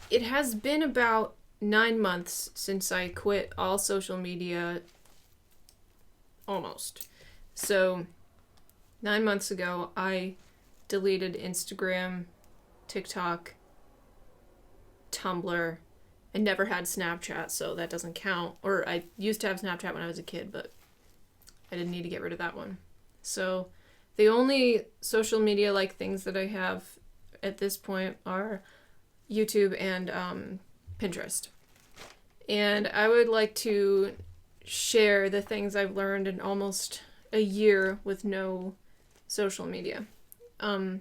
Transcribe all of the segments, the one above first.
It has been about 9 months since I quit all social media, almost. So, 9 months ago, I deleted Instagram, TikTok, Tumblr. I never had Snapchat, so that doesn't count. Or I used to have Snapchat when I was a kid, but I didn't need to get rid of that one. So, the only social media like things that I have at this point are YouTube and Pinterest. And I would like to share the things I've learned in almost a year with no social media. The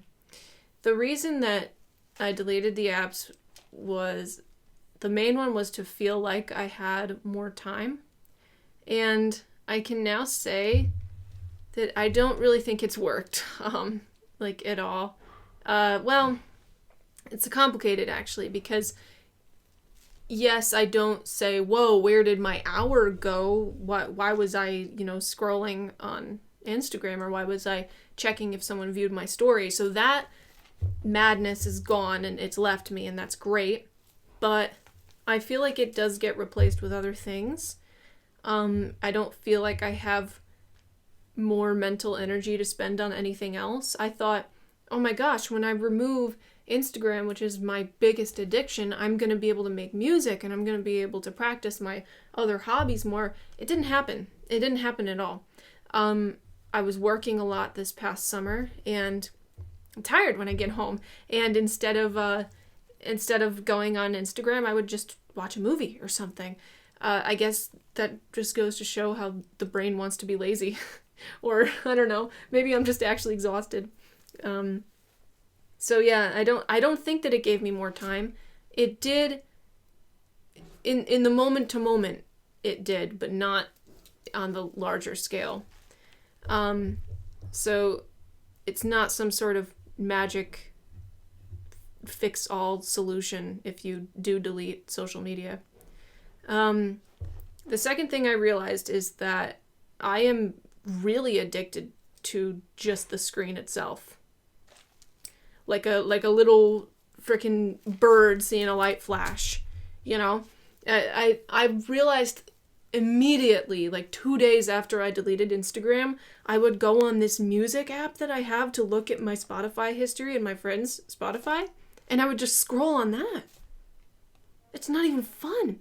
reason that I deleted the apps was the main one was to feel like I had more time. And I can now say that I don't really think it's worked, like at all. Well, it's complicated actually because yes, I don't say, whoa, where did my hour go? Why was I, scrolling on Instagram, or why was I checking if someone viewed my story? So that madness is gone and it's left me, and that's great. But I feel like it does get replaced with other things. I don't feel like I have more mental energy to spend on anything else. I thought, oh my gosh, when I remove Instagram, which is my biggest addiction, I'm going to be able to make music and I'm going to be able to practice my other hobbies more. It didn't happen. It didn't happen at all. I was working a lot this past summer and I'm tired when I get home. And instead of going on Instagram, I would just watch a movie or something. I guess that just goes to show how the brain wants to be lazy. Or, I don't know, maybe I'm just actually exhausted. So yeah, I don't think that it gave me more time. It did, in the moment to moment, it did, but not on the larger scale. So it's not some sort of magic fix-all solution if you do delete social media. The second thing I realized is that I am really addicted to just the screen itself. Like a little freaking bird seeing a light flash, I realized immediately, like 2 days after I deleted Instagram, I would go on this music app that I have to look at my Spotify history and my friends' Spotify, and I would just scroll on that. It's not even fun.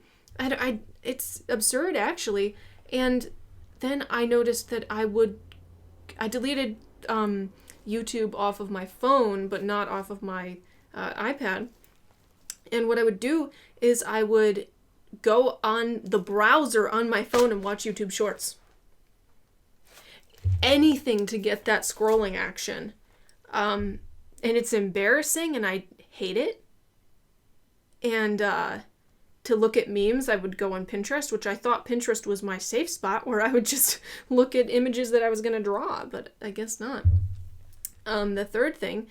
It's absurd, actually. And then I noticed that I deleted YouTube off of my phone, but not off of my iPad. And what I would do is I would go on the browser on my phone and watch YouTube Shorts. Anything to get that scrolling action. And it's embarrassing and I hate it. And to look at memes, I would go on Pinterest, which I thought Pinterest was my safe spot where I would just look at images that I was going to draw, but I guess not. The third thing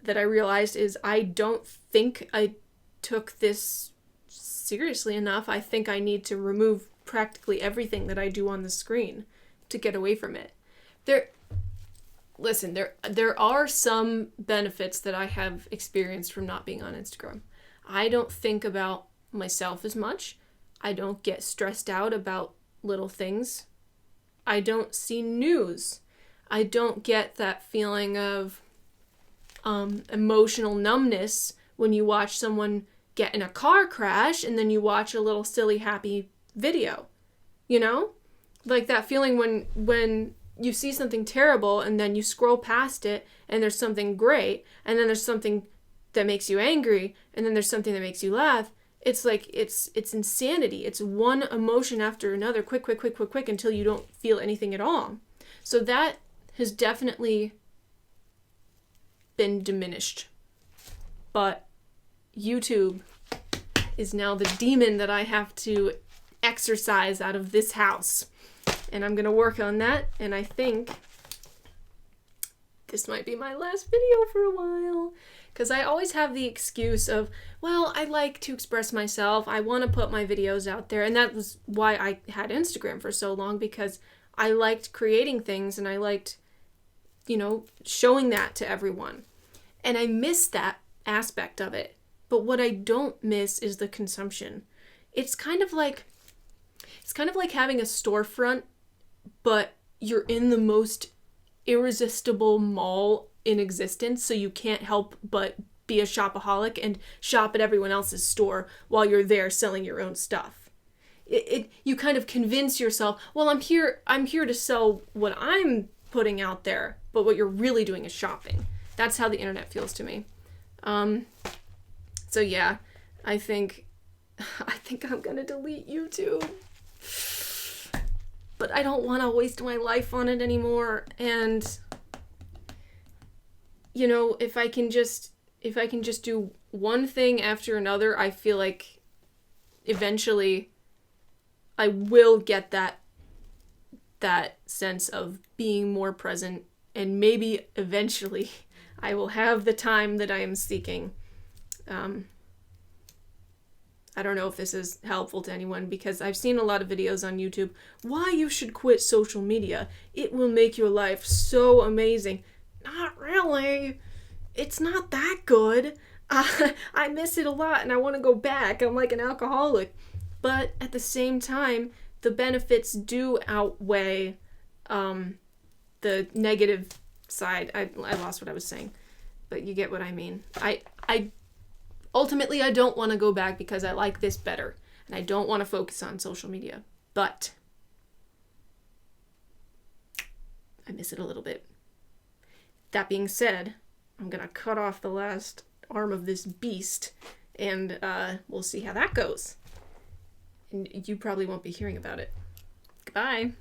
that I realized is I don't think I took this seriously enough. I think I need to remove practically everything that I do on the screen to get away from it. There are some benefits that I have experienced from not being on Instagram. I don't think about myself as much. I don't get stressed out about little things. I don't see news. I don't get that feeling of emotional numbness when you watch someone get in a car crash and then you watch a little silly happy video. Like that feeling when you see something terrible and then you scroll past it and there's something great, and then there's something that makes you angry, and then there's something that makes you laugh. It's like, it's insanity. It's one emotion after another, quick, until you don't feel anything at all. So that has definitely been diminished. But YouTube is now the demon that I have to exorcise out of this house. And I'm going to work on that, and I think this might be my last video for a while. Because I always have the excuse of, well, I like to express myself. I want to put my videos out there. And that was why I had Instagram for so long, because I liked creating things and I liked, showing that to everyone. And I missed that aspect of it. But what I don't miss is the consumption. It's kind of like having a storefront, but you're in the most irresistible mall in existence, so you can't help but be a shopaholic and shop at everyone else's store while you're there selling your own stuff. You kind of convince yourself, well, I'm here to sell what I'm putting out there, but what you're really doing is shopping. That's how the internet feels to me. So yeah, I think I'm gonna delete YouTube. But I don't want to waste my life on it anymore. And you know, if I can just do one thing after another, I feel like eventually I will get that sense of being more present, and maybe eventually I will have the time that I am seeking. I don't know if this is helpful to anyone, because I've seen a lot of videos on YouTube. Why you should quit social media. It will make your life so amazing. Not really. It's not that good. I miss it a lot and I want to go back. I'm like an alcoholic. But at the same time, the benefits do outweigh the negative side. I lost what I was saying, but you get what I mean. Ultimately, I don't want to go back because I like this better, and I don't want to focus on social media, but I miss it a little bit. That being said, I'm going to cut off the last arm of this beast, and we'll see how that goes. And you probably won't be hearing about it. Goodbye.